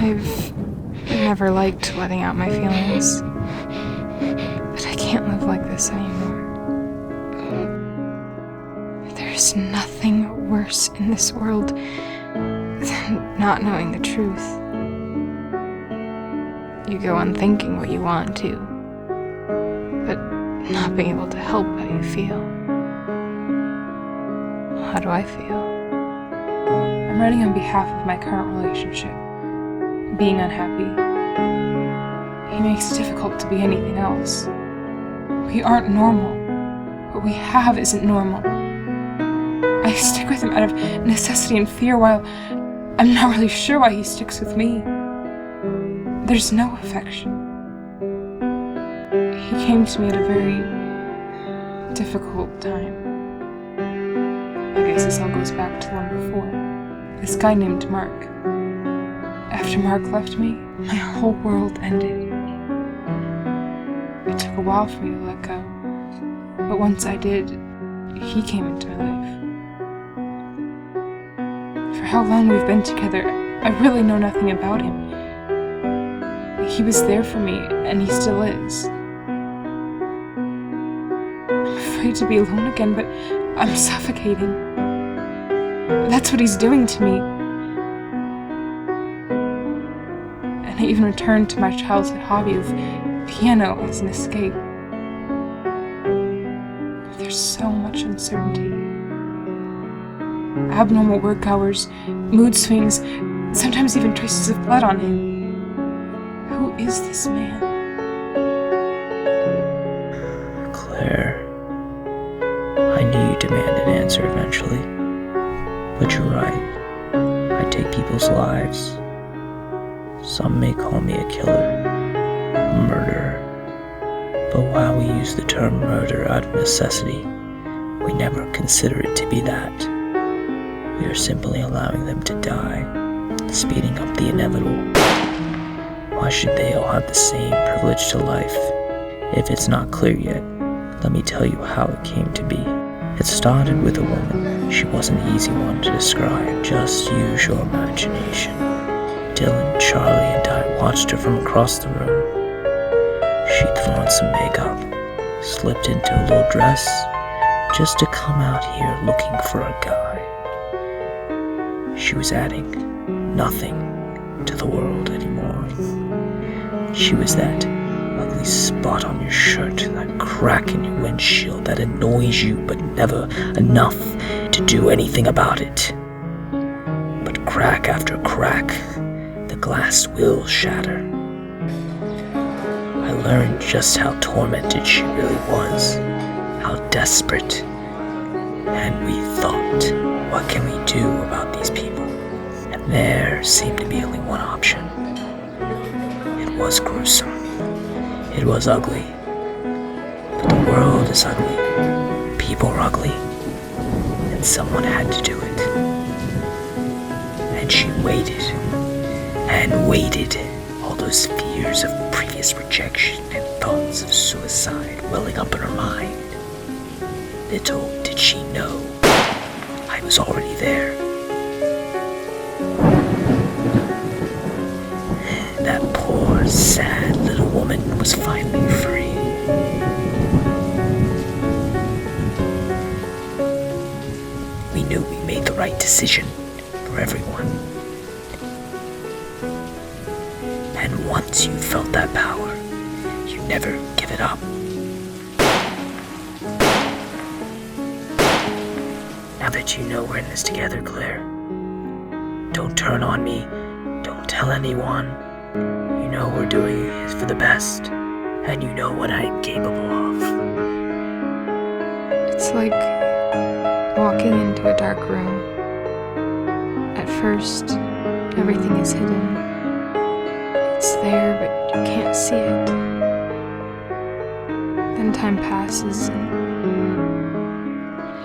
I've never liked letting out my feelings, but I can't live like this anymore. There's nothing worse in this world than not knowing the truth. You go on thinking what you want to, but not being able to help how you feel. How do I feel? I'm writing on behalf of my current relationship. Being unhappy. He makes it difficult to be anything else. We aren't normal. What we have isn't normal. I stick with him out of necessity and fear while I'm not really sure why he sticks with me. There's no affection. He came to me at a very difficult time. I guess this all goes back to the one before. This guy named Mark. After Mark left me, my whole world ended. It took a while for me to let go, but once I did, he came into my life. For how long we've been together, I really know nothing about him. He was there for me, and he still is. I'm afraid to be alone again, but I'm suffocating. That's what he's doing to me. And I even returned to my childhood hobby of piano as an escape. There's so much uncertainty. Abnormal work hours, mood swings, sometimes even traces of blood on him. Who is this man? Claire, I knew you'd demand an answer eventually. But you're right. I take people's lives. Some may call me a killer, a murderer. But while we use the term murder out of necessity, we never consider it to be that. We are simply allowing them to die, speeding up the inevitable. Why should they all have the same privilege to life? If it's not clear yet, let me tell you how it came to be. It started with a woman. She wasn't an easy one to describe. Just use your imagination. Dylan, Charlie, and I watched her from across the room. She'd thrown on some makeup, slipped into a little dress, just to come out here looking for a guy. She was adding nothing to the world anymore. She was that ugly spot on your shirt, that crack in your windshield that annoys you but never enough to do anything about it. But crack after crack, the glass will shatter. I learned just how tormented she really was, how desperate. And we thought, what can we do about these people? And there seemed to be only one option. It was gruesome. It was ugly. But the world is ugly. People are ugly. And someone had to do it. And she waited. And waited. All those fears of previous rejection and thoughts of suicide welling up in her mind. Little did she know, I was already there. That poor, sad little woman was finally free. We knew we made the right decision for everyone. And once you felt that power, you never give it up. Now that you know we're in this together, Claire, don't turn on me, don't tell anyone. You know we're doing it for the best, and you know what I'm capable of. It's like walking into a dark room. At first, everything is hidden. It's there, but you can't see it. Then time passes and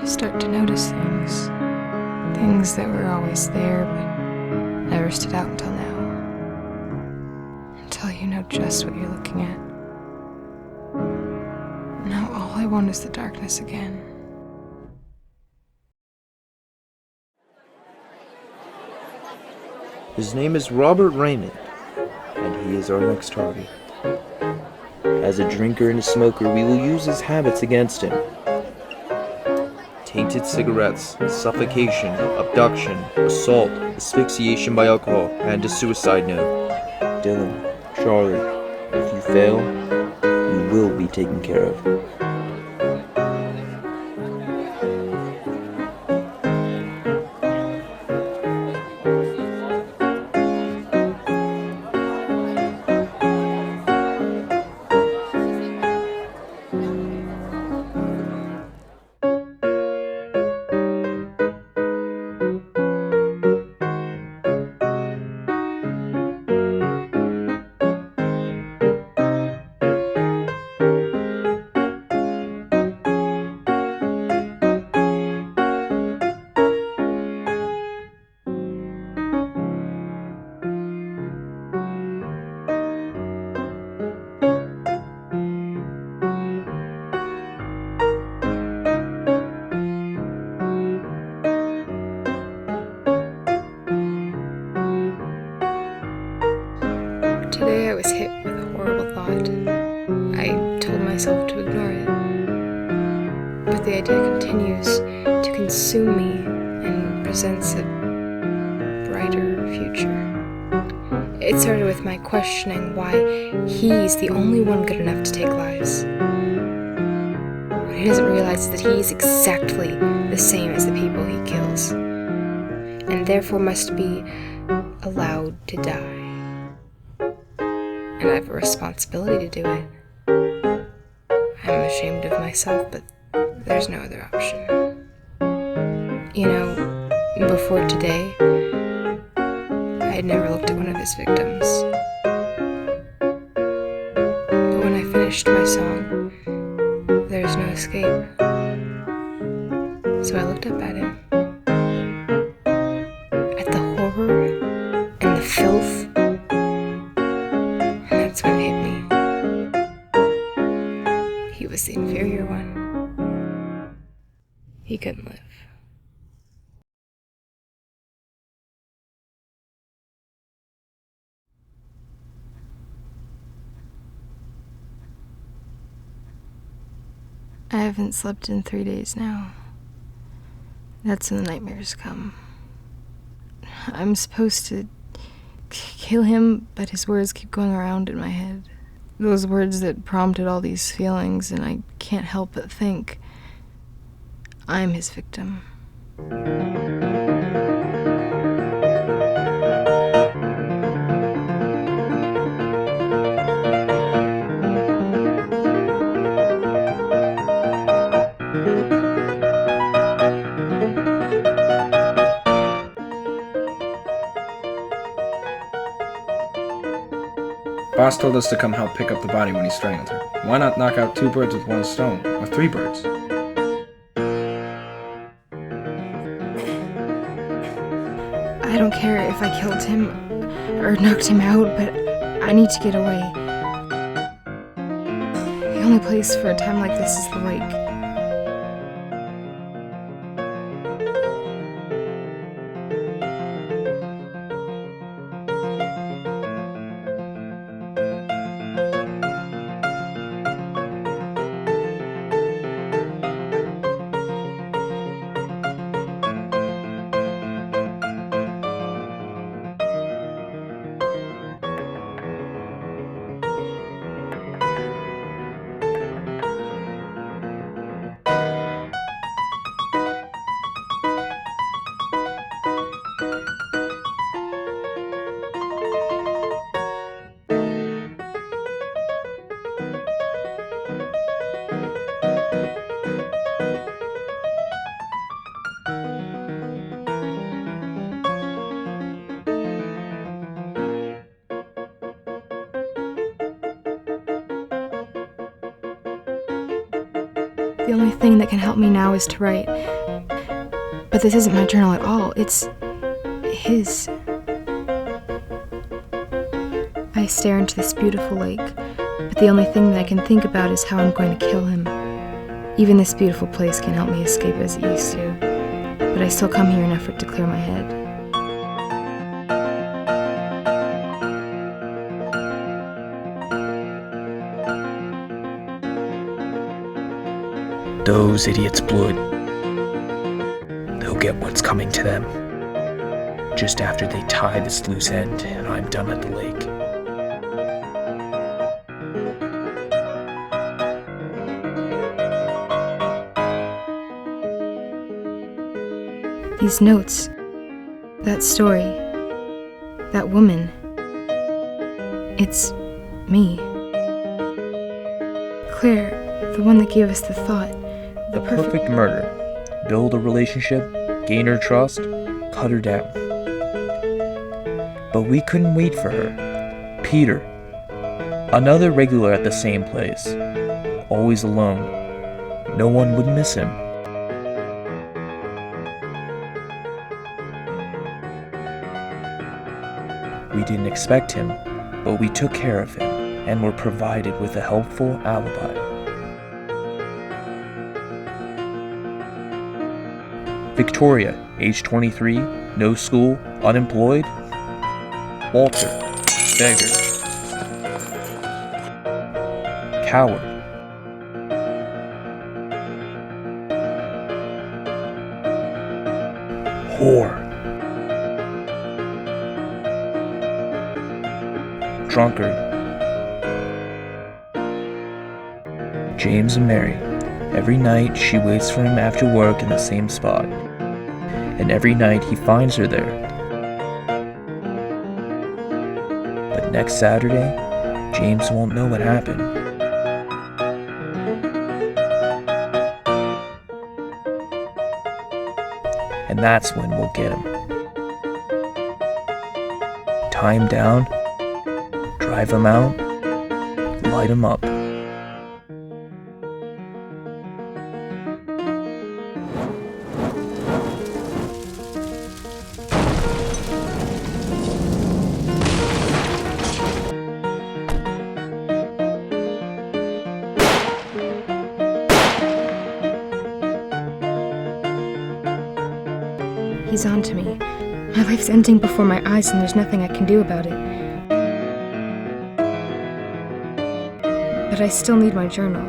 you start to notice things. Things that were always there, but never stood out until now. Until you know just what you're looking at. Now all I want is the darkness again. His name is Robert Raymond. and he is our next target. As a drinker and a smoker, we will use his habits against him. Tainted cigarettes, suffocation, abduction, assault, asphyxiation by alcohol, and a suicide note. Dylan, Charlie, if you fail, you will be taken care of. Today I was hit with a horrible thought. I told myself to ignore it, but the idea continues to consume me and presents a brighter future. It started with my questioning why he's the only one good enough to take lives. What he doesn't realize is that he's exactly the same as the people he kills, and therefore must be allowed to die. And I have a responsibility to do it. I'm ashamed of myself, but there's no other option. You know, before today, I had never looked at one of his victims. But when I finished my song, there's no escape. So I looked up at him. At the horror and the filth. That's when it hit me. He was the inferior one. He couldn't live. I haven't slept in 3 days now. That's when the nightmares come. I'm supposed to kill him, but his words keep going around in my head. Those words that prompted all these feelings, and I can't help but think I'm his victim. Boss told us to come help pick up the body when he strangled her. Why not knock out 2 birds with 1 stone? Or 3 birds? I don't care if I killed him or knocked him out, but I need to get away. The only place for a time like this is the lake. The only thing that can help me now is to write. But this isn't my journal at all. It's his. I stare into this beautiful lake, but the only thing that I can think about is how I'm going to kill him. Even this beautiful place can't help me escape as it used to, but I still come here in effort to clear my head. those idiots' blood, they'll get what's coming to them. Just after they tie this loose end and I'm done at the lake. These notes, that story, that woman, it's me. Claire, the one that gave us the thought. The perfect murder. Build a relationship, gain her trust, cut her down. But we couldn't wait for her. Peter, another regular at the same place, always alone. No one would miss him. We didn't expect him, but we took care of him and were provided with a helpful alibi. Victoria, age 23, no school, unemployed. Walter, beggar. Coward. Whore. Drunkard. James and Mary. Every night she waits for him after work in the same spot. And every night he finds her there. But next Saturday, James won't know what happened. And that's when we'll get him. Tie him down, drive him out, light him up. He's on to me. My life's ending before my eyes and there's nothing I can do about it. But I still need my journal.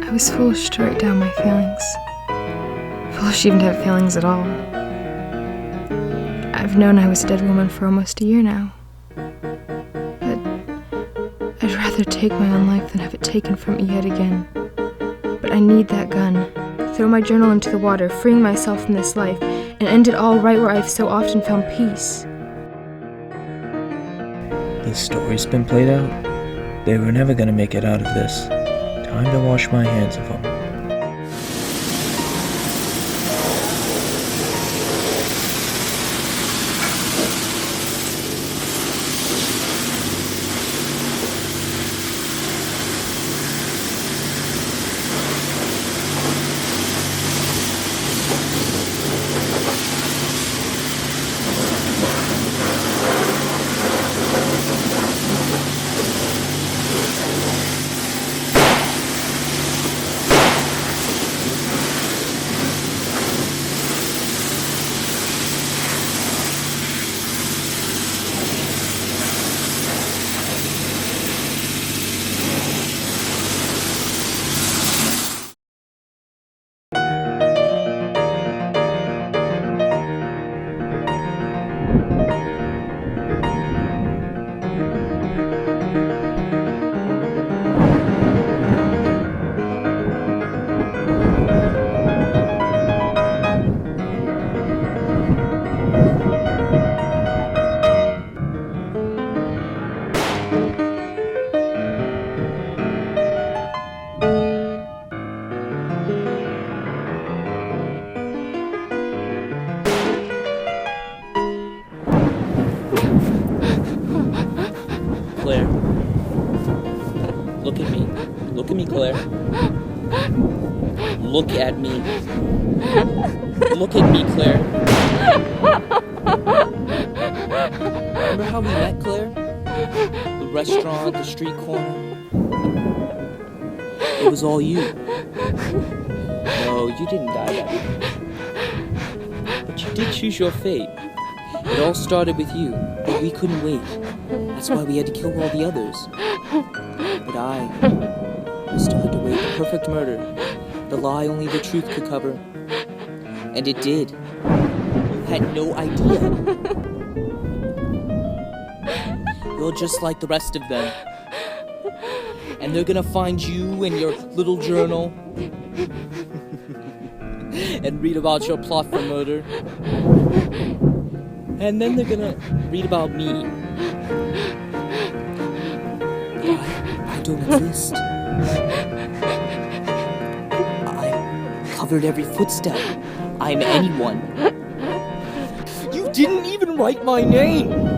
I was foolish to write down my feelings. Foolish even to have feelings at all. I've known I was a dead woman for almost a year now. But I'd rather take my own life than have it taken from me yet again. But I need that gun. Throw my journal into the water, freeing myself from this life, and end it all right where I've so often found peace. The story's been played out. They were never gonna make it out of this. Time to wash my hands of them. Claire. Look at me. Look at me, Claire. Look at me. Look at me, Claire. Remember how we met, Claire? The restaurant, the street corner. It was all you. No, you didn't die that night. did choose your fate. It all started with you, but we couldn't wait. That's why we had to kill all the others. But I still had to wait the perfect murder, the lie only the truth could cover. And it did. You had no idea. You're just like the rest of them. And they're gonna find you in your little journal and read about your plot for murder. And then they're gonna read about me. I don't exist. I covered every footstep. I'm anyone. You didn't even write my name!